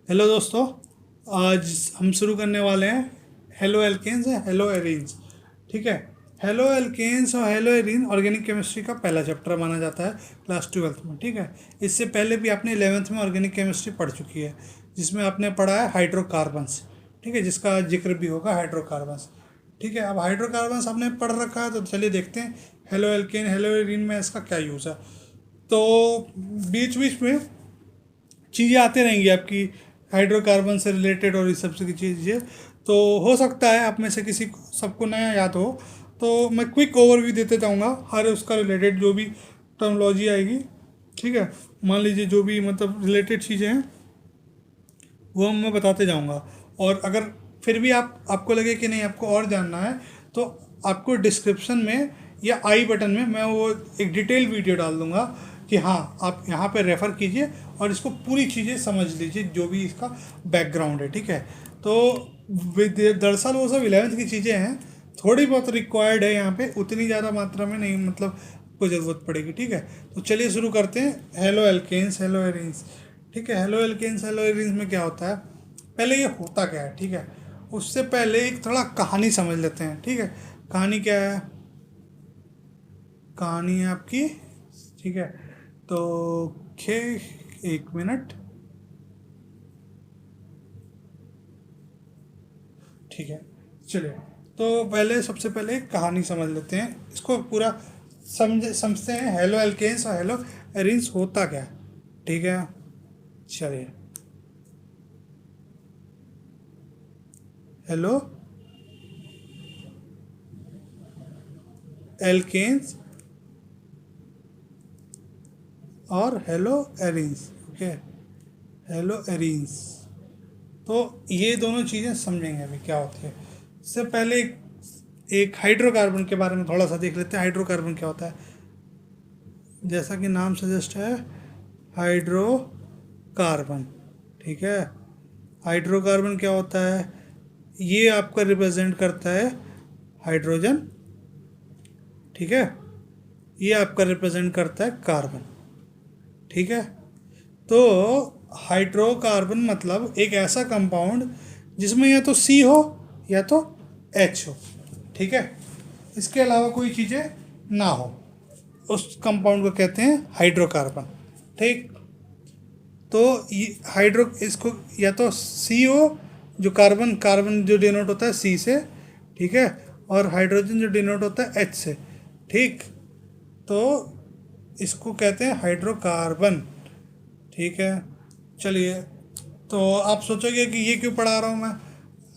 Hello दोस्तों। आज हम शुरू करने वाले हैं हेलो एल्केन्स और हेलो एरीन्स। ठीक है। हेलो एल्केन्स और हेलो एरीन ऑर्गेनिक केमिस्ट्री का पहला चैप्टर माना जाता है क्लास 12th में। ठीक है। इससे पहले भी आपने 11th में ऑर्गेनिक केमिस्ट्री पढ़ चुकी है, जिसमें आपने पढ़ा है हाइड्रोकार्बन्स। ठीक है, जिसका जिक्र भी होगा हाइड्रोकार्बन्स। ठीक है, अब हाइड्रोकार्बन्स आपने पढ़ रखा है तो चलिए देखते हैं हेलो एल्केन हेलो एरीन में इसका क्या यूज़ है। तो बीच बीच में चीज़ें आते रहेंगी आपकी हाइड्रोकार्बन से रिलेटेड और इस सब से की चीज़ें। तो हो सकता है आप में से किसी को सबको नया याद हो, तो मैं क्विक ओवरव्यू देते जाऊँगा हर उसका रिलेटेड जो भी टर्मोलॉजी आएगी। ठीक है, मान लीजिए जो भी मतलब रिलेटेड चीज़ें हैं वो मैं बताते जाऊँगा। और अगर फिर भी आपको लगे कि नहीं आपको और जानना है, तो आपको डिस्क्रिप्शन में या आई बटन में मैं वो एक डिटेल वीडियो डाल दूँगा कि हाँ आप यहाँ पे रेफ़र कीजिए और इसको पूरी चीज़ें समझ लीजिए जो भी इसका बैकग्राउंड है। ठीक है, तो दरअसल वो सब 11th की चीज़ें हैं, थोड़ी बहुत रिक्वायर्ड है यहाँ पे, उतनी ज़्यादा मात्रा में नहीं, मतलब को ज़रूरत पड़ेगी। ठीक है, तो चलिए शुरू करते हैं हेलो एल्केन्स हेलो एरीन्स। ठीक है, हेलो एल्केन्स हेलो एरीन्स में क्या होता है, पहले ये होता क्या है। ठीक है, उससे पहले एक थोड़ा कहानी समझ लेते हैं। ठीक है, कहानी क्या है, कहानी है आपकी। ठीक है, तो खे एक मिनट। ठीक है, चलिए, तो पहले सबसे पहले एक कहानी समझ लेते हैं, इसको पूरा समझते हैं हेलो एल्केन्स और हेलो एरीन्स होता क्या है। ठीक है, चलिए, हेलो एल्केन्स और hello arenes. Okay, hello arenes, तो ये दोनों चीज़ें समझेंगे अभी क्या होती है। इससे पहले एक हाइड्रोकार्बन के बारे में थोड़ा सा देख लेते हैं। हाइड्रोकार्बन क्या होता है, जैसा कि नाम सजेस्ट है हाइड्रोकार्बन। ठीक है, हाइड्रोकार्बन क्या होता है, ये आपका रिप्रेजेंट करता है हाइड्रोजन। ठीक है, ये आपका रिप्रेजेंट करता है कार्बन। ठीक है, तो हाइड्रोकार्बन मतलब एक ऐसा कंपाउंड जिसमें या तो सी हो या तो एच हो। ठीक है, इसके अलावा कोई चीज़ें ना हो, उस कंपाउंड को कहते हैं हाइड्रोकार्बन। ठीक, तो ये हाइड्रो इसको या तो सी हो, जो कार्बन कार्बन जो डिनोट होता है सी से। ठीक है, और हाइड्रोजन जो डिनोट होता है एच से। ठीक, तो इसको कहते हैं हाइड्रोकार्बन। ठीक है, चलिए, तो आप सोचोगे कि ये क्यों पढ़ा रहा हूँ मैं,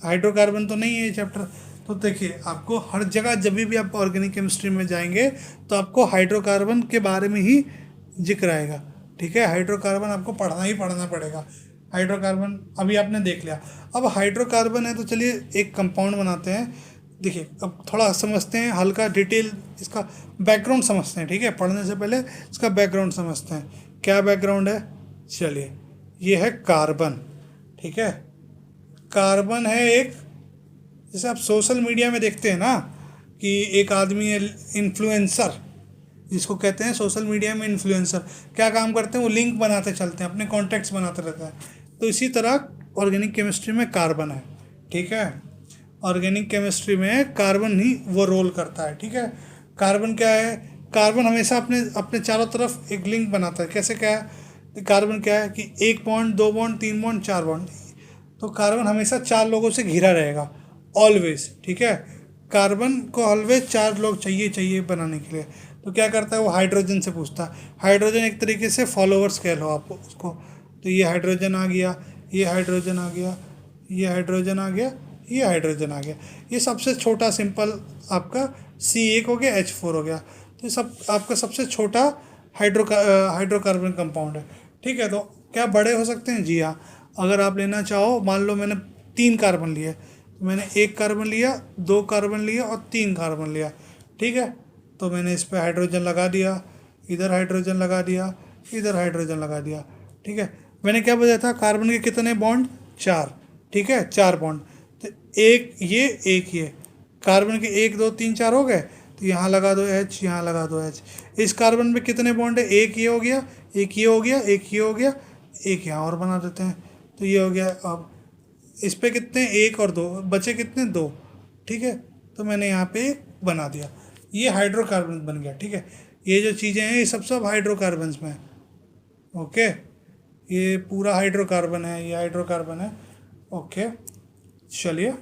हाइड्रोकार्बन तो नहीं है ये चैप्टर। तो देखिए, आपको हर जगह जब भी आप ऑर्गेनिक केमिस्ट्री में जाएंगे तो आपको हाइड्रोकार्बन के बारे में ही जिक्र आएगा। ठीक है, हाइड्रोकार्बन आपको पढ़ना ही पढ़ना पड़ेगा। हाइड्रोकार्बन अभी आपने देख लिया, अब हाइड्रोकार्बन है तो चलिए एक कंपाउंड बनाते हैं। देखिए, अब थोड़ा समझते हैं, हल्का डिटेल इसका बैकग्राउंड समझते हैं। ठीक है, पढ़ने से पहले इसका बैकग्राउंड समझते हैं, क्या बैकग्राउंड है। चलिए, ये है कार्बन। ठीक है, कार्बन है एक, जैसे आप सोशल मीडिया में देखते हैं ना कि एक आदमी है इन्फ्लुएंसर, जिसको कहते हैं सोशल मीडिया में इन्फ्लुएंसर, क्या काम करते हैं, वो लिंक बनाते चलते हैं, अपने कॉन्टैक्ट्स बनाते रहते हैं। तो इसी तरह ऑर्गेनिक केमिस्ट्री में कार्बन है। ठीक है, ऑर्गेनिक केमिस्ट्री में कार्बन ही वो रोल करता है। ठीक है, कार्बन क्या है, कार्बन हमेशा अपने अपने चारों तरफ एक लिंक बनाता है। कैसे, क्या है, कार्बन क्या है कि एक बॉन्ड, दो बॉन्ड, तीन बॉन्ड, चार बॉन्ड, तो कार्बन हमेशा चार लोगों से घिरा रहेगा ऑलवेज। ठीक है, कार्बन को ऑलवेज चार लोग चाहिए चाहिए बनाने के लिए। तो क्या करता है, वो हाइड्रोजन से पूछता है, हाइड्रोजन एक तरीके से फॉलोअर्स कह लो आप उसको। तो ये हाइड्रोजन आ गया, ये हाइड्रोजन आ गया, ये हाइड्रोजन आ गया, ये हाइड्रोजन आ गया, ये सबसे छोटा सिंपल आपका C1 हो गया, H4 हो गया। तो ये सब आपका सबसे छोटा हाइड्रोकार्बन कंपाउंड है। ठीक है, तो क्या बड़े हो सकते हैं, जी हाँ। अगर आप लेना चाहो, मान लो मैंने 3 कार्बन लिए, तो मैंने 1 कार्बन लिया, 2 कार्बन लिया और 3 कार्बन लिया। ठीक है, तो मैंने इस पर हाइड्रोजन लगा दिया, इधर हाइड्रोजन लगा दिया, इधर हाइड्रोजन लगा दिया। ठीक है, मैंने क्या बताया था, कार्बन के कितने बॉन्ड, 4। ठीक है, 4 बॉन्ड, तो एक ये कार्बन के 1 2 3 4 हो गए, तो यहाँ लगा दो H, यहाँ लगा दो H। इस कार्बन में कितने बॉन्ड है, एक ये हो गया, एक ये हो गया, एक ये हो गया, एक यहाँ और बना देते हैं। तो ये हो गया। अब इस पे कितने, एक और दो बचे, कितने, दो। ठीक है, तो मैंने यहाँ पे एक बना दिया, ये हाइड्रोकार्बन बन गया। ठीक है, ये जो चीज़ें हैं ये सब हाइड्रोकार्बन्स में है। ओके, ये पूरा हाइड्रोकार्बन है, ये हाइड्रोकार्बन है। ओके, चलिए।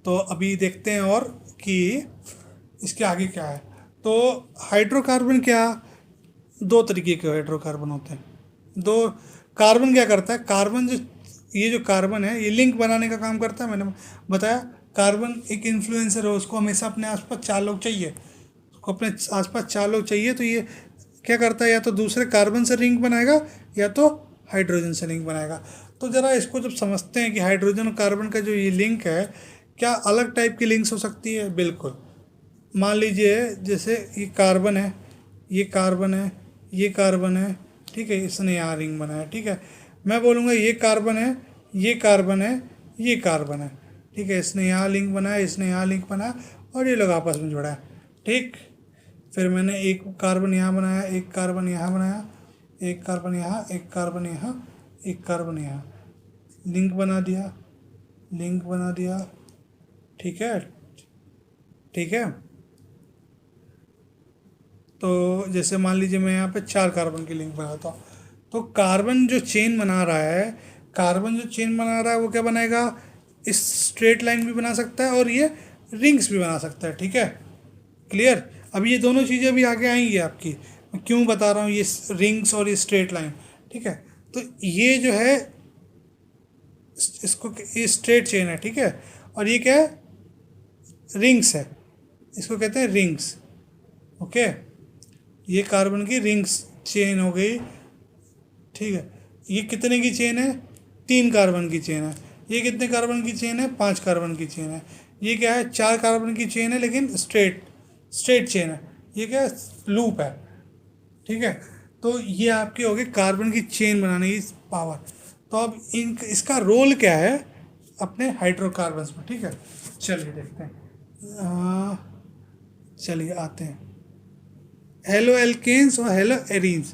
तो अभी देखते हैं और कि इसके आगे क्या है। तो हाइड्रोकार्बन क्या, दो तरीके के हाइड्रोकार्बन होते हैं। दो, कार्बन क्या करता है, कार्बन जो, ये जो कार्बन है ये लिंक बनाने का काम करता है। मैंने बताया कार्बन एक इन्फ्लुएंसर है, उसको हमेशा अपने आसपास चार लोग चाहिए, उसको अपने आसपास चार लोग चाहिए। तो ये क्या करता है, या तो दूसरे कार्बन से रिंग बनाएगा या तो हाइड्रोजन से रिंग बनाएगा। तो ज़रा इसको जब समझते हैं कि हाइड्रोजन और कार्बन का जो ये लिंक है, क्या अलग टाइप की लिंक्स हो सकती है? बिल्कुल। मान लीजिए जैसे ये कार्बन है, ये कार्बन है, ये कार्बन है। ठीक है, इसने यहाँ रिंग बनाया। ठीक है, मैं बोलूँगा ये कार्बन है, ये कार्बन है, ये कार्बन है। ठीक है, इसने यहाँ लिंक बनाया, इसने यहाँ लिंक बनाया और ये लोग आपस में जुड़ा है। ठीक, फिर मैंने एक कार्बन यहाँ बनाया, एक कार्बन यहाँ बनाया, एक कार्बन यहाँ, एक कार्बन यहाँ, एक कार्बन यहाँ, लिंक बना दिया, लिंक बना दिया। ठीक है, ठीक है। तो जैसे मान लीजिए मैं यहाँ पे चार कार्बन की लिंक बनाता हूँ, तो कार्बन जो चेन बना रहा है, कार्बन जो चेन बना रहा है वो क्या बनाएगा, इस स्ट्रेट लाइन भी बना सकता है और ये रिंग्स भी बना सकता है। ठीक है, क्लियर। अब ये दोनों चीज़ें अभी आगे आएंगी आपकी, मैं क्यों बता रहा हूँ ये रिंग्स और ये स्ट्रेट लाइन। ठीक है, तो ये जो है इसको, ये स्ट्रेट चेन है। ठीक है, और ये क्या है, रिंग्स है, इसको कहते हैं रिंग्स। ओके, ये कार्बन की रिंग्स चेन हो गई। ठीक है, ये कितने की चेन है, तीन कार्बन की चेन है। ये कितने कार्बन की चेन है, पांच कार्बन की चेन है। ये क्या है, चार कार्बन की चेन है लेकिन स्ट्रेट स्ट्रेट चेन है। ये क्या है, लूप है। ठीक है, तो ये आपके हो गए कार्बन की चेन बनाने की पावर। तो अब इसका रोल क्या है अपने हाइड्रोकार्बन्स में। ठीक है, चलिए देखते हैं। चलिए आते हैं, हेलो एल्केन्स और हेलो एरीन्स।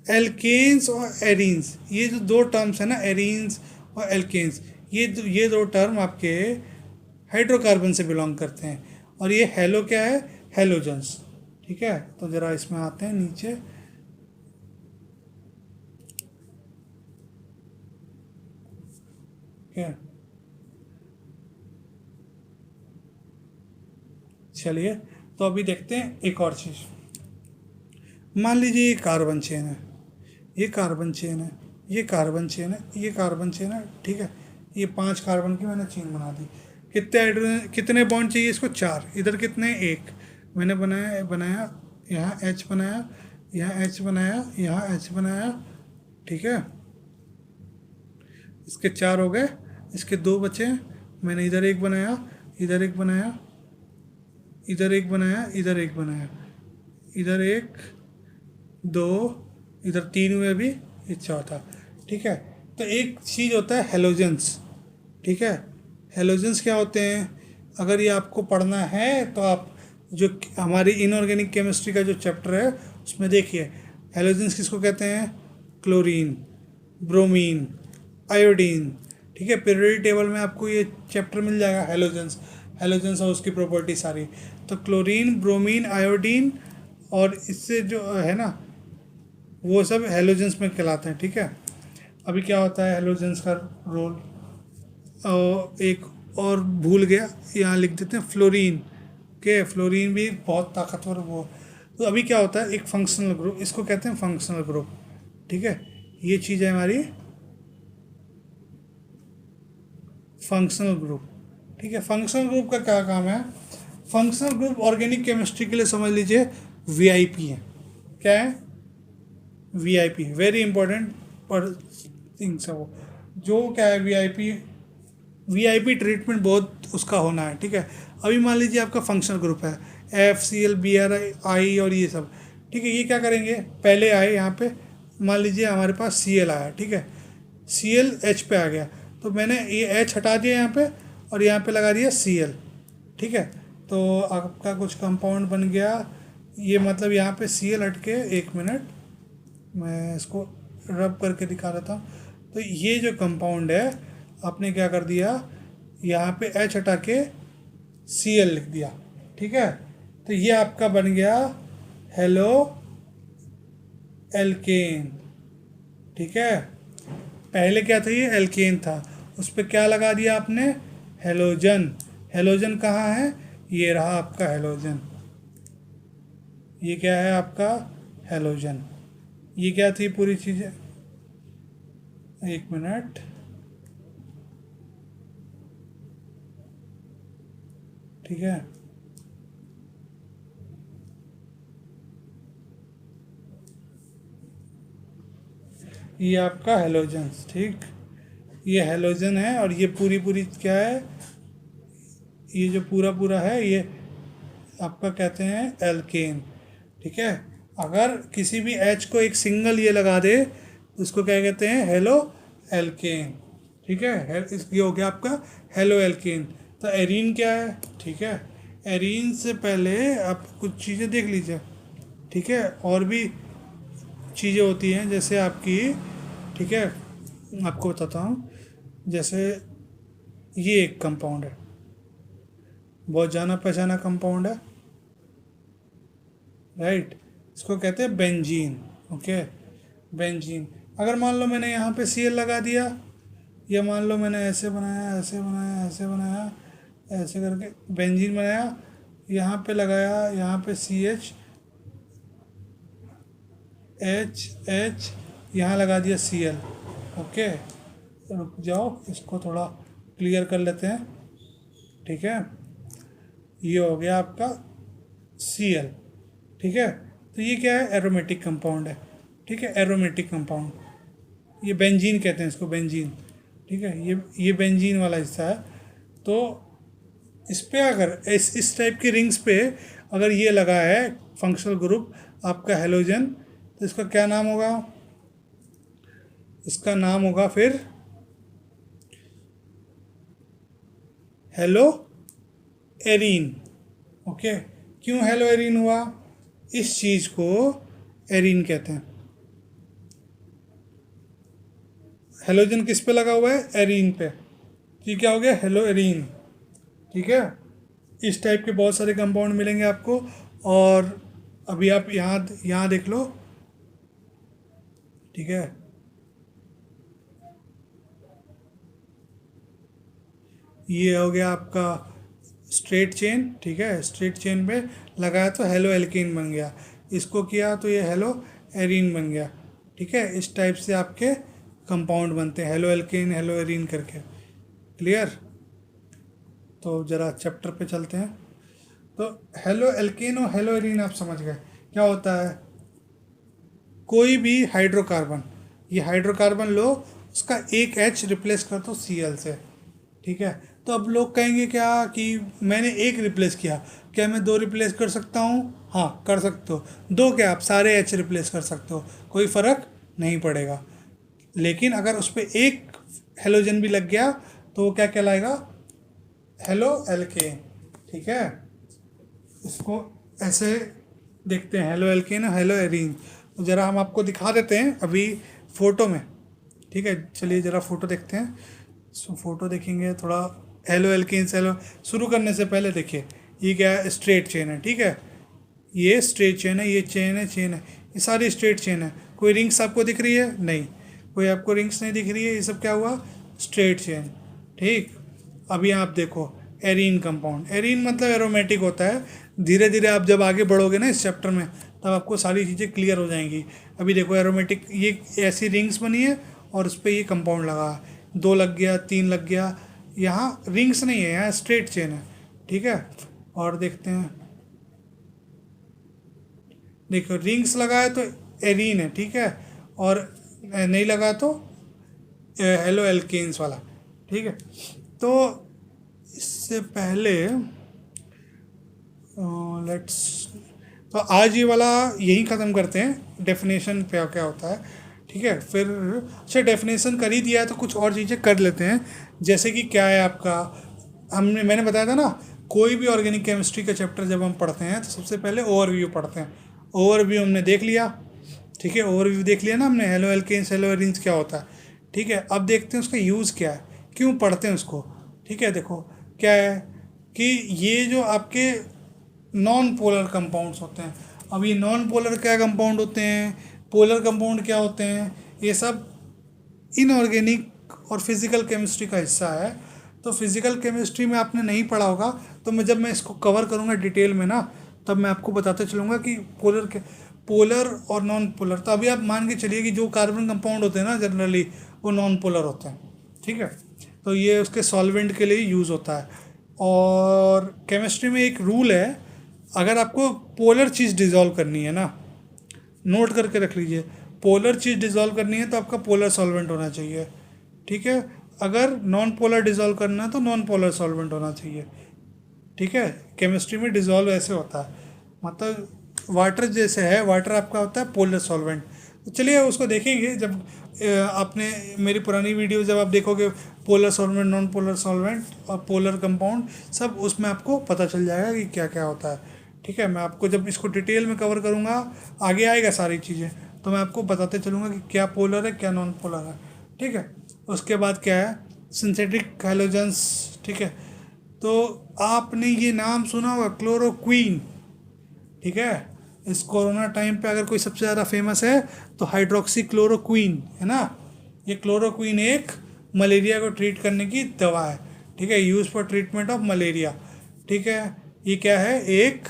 एल्केन्स और एरीन्स, ये जो दो टर्म्स है ना, एरीन्स और एल्केन्स, ये दो टर्म आपके हाइड्रोकार्बन से बिलोंग करते हैं। और ये हेलो क्या है, हेलोजन्स। ठीक है, तो ज़रा इसमें आते हैं नीचे। क्या, चलिए, तो अभी देखते हैं एक और चीज़। मान लीजिए ये कार्बन चेन है, ये कार्बन चेन है, ये कार्बन चेन है, ये कार्बन चेन है। ठीक है, ये पांच कार्बन की मैंने चेन बना दी। कितने हाइड्रोजन, कितने बॉन्ड चाहिए इसको, चार। इधर कितने, एक। मैंने बनाया बनाया यहाँ एच बनाया, यहाँ एच बनाया, यहाँ एच बनाया। ठीक है, इसके चार हो गए, इसके दो बचे। मैंने इधर एक बनाया, इधर एक बनाया, इधर एक बनाया, इधर एक बनाया, इधर एक, दो, इधर तीन हुए अभी, ये चौथा। ठीक है, तो एक चीज़ होता है हेलोजेंस। ठीक है, हेलोजेंस क्या होते हैं, अगर ये आपको पढ़ना है तो आप जो हमारी इनऑर्गेनिक केमिस्ट्री का जो चैप्टर है उसमें देखिए। हेलोजेंस किसको कहते हैं, क्लोरीन, ब्रोमीन, आयोडीन। ठीक है, पीरियोडिक टेबल में आपको ये चैप्टर मिल जाएगा, हेलोजेंस, हेलोजेंस और उसकी प्रॉपर्टी सारी। तो क्लोरीन, ब्रोमीन, आयोडीन और इससे जो है ना, वो सब हेलोजेंस में कहलाते हैं। ठीक है, अभी क्या होता है हेलोजेंस का रोल, एक और भूल गया, यहाँ लिख देते हैं फ्लोरीन। के फ्लोरीन भी बहुत ताकतवर वो। तो अभी क्या होता है, एक फंक्शनल ग्रुप, इसको कहते हैं फंक्शनल ग्रुप। ठीक है, ये चीज़ है हमारी फंक्शनल ग्रुप। ठीक है, फंक्शनल ग्रुप का क्या काम है, फंक्शनल ग्रुप ऑर्गेनिक केमिस्ट्री के लिए समझ लीजिए वीआईपी है। क्या है, वीआईपी, वेरी इंपॉर्टेंट पर थिंग्स है वो। जो क्या है वीआईपी, वीआईपी ट्रीटमेंट बहुत उसका होना है। ठीक है, अभी मान लीजिए आपका फंक्शनल ग्रुप है FCl BrI और ये सब। ठीक है, ये क्या करेंगे, पहले आए यहाँ पे, मान लीजिए हमारे पास Cl आया। ठीक है, Cl H पे आ गया, तो मैंने ये H हटा दिया यहाँ पे और यहाँ पे लगा दिया Cl। ठीक है, तो आपका कुछ कंपाउंड बन गया, ये मतलब यहाँ पे Cl हट के, 1 मिनट मैं इसको रब करके दिखा देता हूँ। तो ये जो कंपाउंड है आपने क्या कर दिया, यहाँ पे H हटा के Cl लिख दिया, ठीक है। तो ये आपका बन गया हेलो एल्केन, ठीक है। पहले क्या था, ये एल्केन था, उस पर क्या लगा दिया आपने, हेलोजन। हेलोजन कहाँ है, ये रहा आपका हेलोजन, ये क्या है आपका हेलोजन। ये क्या थी पूरी चीज़ें, 1 मिनट, ठीक है। ये आपका हेलोजन, ठीक, ये हेलोजन है। और ये पूरी पूरी क्या है, ये जो पूरा पूरा है ये आपका कहते हैं एल्केन, ठीक है। अगर किसी भी H को एक सिंगल ये लगा दे तो उसको क्या कहते हैं, हेलो एल्केन, ठीक है। ये हो गया आपका हेलो एल्केन। तो एरीन क्या है, ठीक है। एरीन से पहले आप कुछ चीज़ें देख लीजिए, ठीक है। और भी चीज़ें होती हैं जैसे आपकी, ठीक है, आपको बताता हूँ। जैसे ये एक कंपाउंड है, बहुत जाना पहचाना कंपाउंड है, राइट। इसको कहते हैं बेंजीन, ओके, बेंजीन। अगर मान लो मैंने यहाँ पे Cl लगा दिया, या मान लो मैंने ऐसे बनाया, ऐसे बनाया, ऐसे बनाया, ऐसे करके बेंजीन बनाया, यहाँ पे लगाया, यहाँ पे CH H यहाँ लगा दिया Cl, ओके। रुक जाओ, इसको थोड़ा क्लियर कर लेते हैं, ठीक है। ये हो गया आपका Cl, ठीक है। तो ये क्या है, एरोमेटिक कंपाउंड है, ठीक है, एरोमेटिक कंपाउंड। ये बेंजीन कहते हैं इसको, बेंजीन, ठीक है। ये बेंजीन वाला हिस्सा है। तो इस पे अगर इस टाइप की रिंग्स पे अगर ये लगा है फंक्शनल ग्रुप आपका हेलोजन, तो इसका क्या नाम होगा, इसका नाम होगा फिर हेलो एरीन, ओके। क्यों हेलो एरीन हुआ, इस चीज़ को एरीन कहते हैं। हेलोजन किस पे लगा हुआ है, एरीन पे, तो ये क्या हो गया, हेलो एरीन, ठीक है। इस टाइप के बहुत सारे कंपाउंड मिलेंगे आपको। और अभी आप यहाँ देख लो, ठीक है। ये हो गया आपका स्ट्रेट चेन, ठीक है। स्ट्रेट चेन पे लगाया तो हेलो एल्कीन बन गया, इसको किया तो ये हेलो एरीन बन गया, ठीक है। इस टाइप से आपके कंपाउंड बनते हैं, हेलो एल्कीन, हेलो एरीन करके, क्लियर। तो ज़रा चैप्टर पे चलते हैं। तो हेलो एल्कीन और हेलो एरीन आप समझ गए क्या होता है। कोई भी हाइड्रोकार्बन, ये हाइड्रोकार्बन लो, उसका एक H रिप्लेस कर दो Cl से, ठीक है। तो अब लोग कहेंगे क्या कि मैंने एक रिप्लेस किया, क्या मैं 2 रिप्लेस कर सकता हूँ, हाँ कर सकते हो। 2 क्या, आप सारे H रिप्लेस कर सकते हो, कोई फ़र्क नहीं पड़ेगा। लेकिन अगर उस पर एक हेलोजन भी लग गया तो वो क्या कहलाएगा, हेलो एल्केन, ठीक है। इसको ऐसे देखते हैं, हेलो एल्केन, हेलो एरीन। तो ज़रा हम आपको दिखा देते हैं अभी फ़ोटो में, ठीक है। चलिए ज़रा फ़ोटो देखते हैं। सो फ़ोटो देखेंगे थोड़ा, हेलो एल्केन से हेलो शुरू करने से पहले देखिए, ये क्या है, स्ट्रेट चेन है, ठीक है। ये स्ट्रेट चेन है, ये चेन है, चेन है, ये सारी स्ट्रेट चेन है। कोई रिंग्स आपको दिख रही है, नहीं, कोई आपको रिंग्स नहीं दिख रही है, ये सब क्या हुआ, स्ट्रेट चेन, ठीक। अभी आप देखो एरीन कंपाउंड, एरीन मतलब एरोमेटिक होता है। धीरे धीरे आप जब आगे बढ़ोगे ना इस चैप्टर में, तब आपको सारी चीज़ें क्लियर हो जाएंगी। अभी देखो एरोमेटिक, ये ऐसी रिंग्स बनी है और उस पर ये कंपाउंड लगा है, 2 लग गया, 3 लग गया, यहाँ रिंग्स नहीं है, यहाँ स्ट्रेट चेन है, ठीक है। और देखते हैं, देखो रिंग्स लगा है तो एरीन है, ठीक है, और नहीं लगा तो हेलो एल्केन्स वाला, ठीक है। तो इससे पहले लेट्स, तो आज ये वाला यही ख़त्म करते हैं, डेफिनेशन पे क्या होता है, ठीक है। फिर अच्छा डेफिनेशन कर ही दिया है तो कुछ और चीज़ें कर लेते हैं, जैसे कि क्या है आपका, मैंने बताया था ना कोई भी ऑर्गेनिक केमिस्ट्री का चैप्टर जब हम पढ़ते हैं तो सबसे पहले ओवरव्यू पढ़ते हैं। ओवरव्यू हमने देख लिया, ठीक है, ओवरव्यू देख लिया ना हमने, हेलो एल्केन्स हेलो एरीन्स क्या होता है, ठीक है। अब देखते हैं उसका यूज़ क्या है, क्यों पढ़ते हैं उसको, ठीक है। देखो क्या है कि ये जो आपके नॉन पोलर कंपाउंड्स होते हैं, अब ये नॉन पोलर क्या कंपाउंड होते हैं, पोलर कंपाउंड क्या होते हैं, ये सब इनऑर्गेनिक और फिज़िकल केमिस्ट्री का हिस्सा है। तो फिज़िकल केमिस्ट्री में आपने नहीं पढ़ा होगा, तो जब मैं इसको कवर करूँगा डिटेल में ना, तब मैं आपको बताते चलूँगा कि पोलर और नॉन पोलर। तो अभी आप मान के चलिए कि जो कार्बन कंपाउंड होते हैं ना जनरली, वो नॉन पोलर होते हैं, ठीक है। तो ये उसके सॉल्वेंट के लिए यूज़ होता है। और केमिस्ट्री में एक रूल है, अगर आपको पोलर चीज़ डिज़ोल्व करनी है ना, नोट करके रख लीजिए, पोलर चीज़ डिज़ोल्व करनी है तो आपका पोलर सॉल्वेंट होना चाहिए, ठीक है। अगर नॉन पोलर डिज़ोल्व करना है तो नॉन पोलर सॉल्वेंट होना चाहिए, ठीक है। केमिस्ट्री में डिज़ोल्व ऐसे होता है, मतलब वाटर जैसे है, वाटर आपका होता है पोलर सॉल्वेंट। तो चलिए उसको देखेंगे जब आपने मेरी पुरानी वीडियो जब आप देखोगे, polar solvent, non polar solvent और पोलर कंपाउंड, सब उसमें आपको पता चल जाएगा कि क्या क्या होता है, ठीक है। मैं आपको जब इसको डिटेल में कवर करूँगा, आगे आएगा सारी चीज़ें, तो मैं आपको बताते चलूँगा कि क्या पोलर है क्या नॉन पोलर है, ठीक है। उसके बाद क्या है, सिंथेटिक हैलोजेंस, ठीक है। तो आपने ये नाम सुना होगा क्लोरोक्वीन, ठीक है। इस कोरोना टाइम पे अगर कोई सबसे ज़्यादा फेमस है तो हाइड्रोक्सी क्लोरोक्वीन है ना। ये क्लोरोक्वीन एक मलेरिया को ट्रीट करने की दवा है, ठीक है, use for treatment of malaria, ठीक है। ये क्या है, एक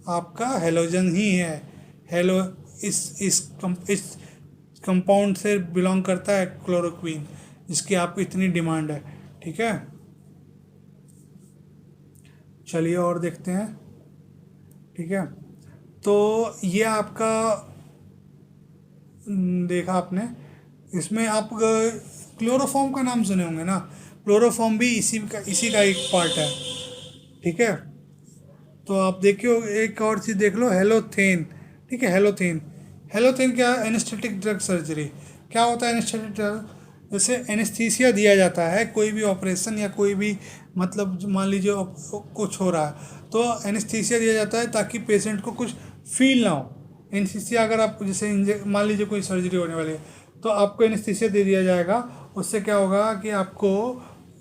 आपका हेलोजन ही है, हेलो इस कंपाउंड से बिलोंग करता है क्लोरोक्वीन, जिसकी आपको इतनी डिमांड है, ठीक है। चलिए और देखते हैं, ठीक है। तो ये आपका देखा आपने, इसमें आप क्लोरोफॉर्म का नाम सुने होंगे ना, क्लोरोफॉर्म भी इसी का एक पार्ट है, ठीक है। तो आप देखियो एक और चीज़ देख लो, हेलोथेन, ठीक है। हेलोथेन, हेलोथेन क्या है, एनेस्थेटिक ड्रग सर्जरी। क्या होता है एनेस्थेटिक ड्रग, जैसे एनेस्थीसिया दिया जाता है कोई भी ऑपरेशन या कोई भी, मतलब मान लीजिए कुछ हो रहा है तो एनेस्थीसिया दिया जाता है ताकि पेशेंट को कुछ फील ना हो। एनेस्थीसिया अगर आप जैसे मान लीजिए कोई सर्जरी होने वाली है तो आपको एनेस्थीसिया दे दिया जाएगा, उससे क्या होगा कि आपको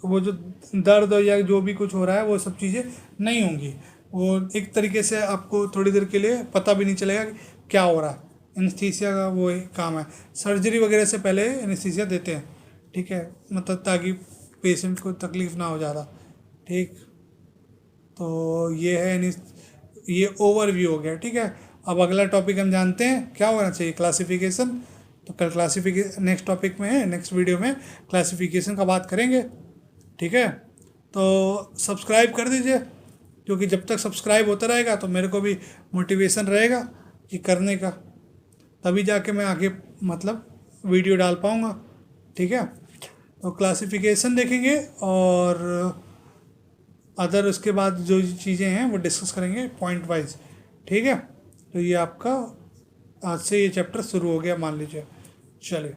वो जो दर्द या जो भी कुछ हो रहा है वो सब चीज़ें नहीं होंगी, वो एक तरीके से आपको थोड़ी देर के लिए पता भी नहीं चलेगा कि क्या हो रहा है। एनेस्थीसिया का वो काम है, सर्जरी वगैरह से पहले एनेस्थीसिया देते हैं, ठीक है, मतलब ताकि पेशेंट को तकलीफ़ ना हो ज़्यादा, ठीक। तो ये है, ये ओवरव्यू हो गया, ठीक है। अब अगला टॉपिक हम जानते हैं क्या होना चाहिए, क्लासिफिकेशन। तो कल क्लासिफिकेशन नेक्स्ट टॉपिक में है, नेक्स्ट वीडियो में क्लासिफिकेशन का बात करेंगे, ठीक है। तो सब्सक्राइब कर दीजिए, क्योंकि जब तक सब्सक्राइब होता रहेगा तो मेरे को भी मोटिवेशन रहेगा कि करने का, तभी जाके मैं आगे मतलब वीडियो डाल पाऊँगा, ठीक है। तो क्लासिफिकेशन देखेंगे और अदर उसके बाद जो चीज़ें हैं वो डिस्कस करेंगे पॉइंट वाइज, ठीक है। तो ये आपका आज से ये चैप्टर शुरू हो गया मान लीजिए, चलिए।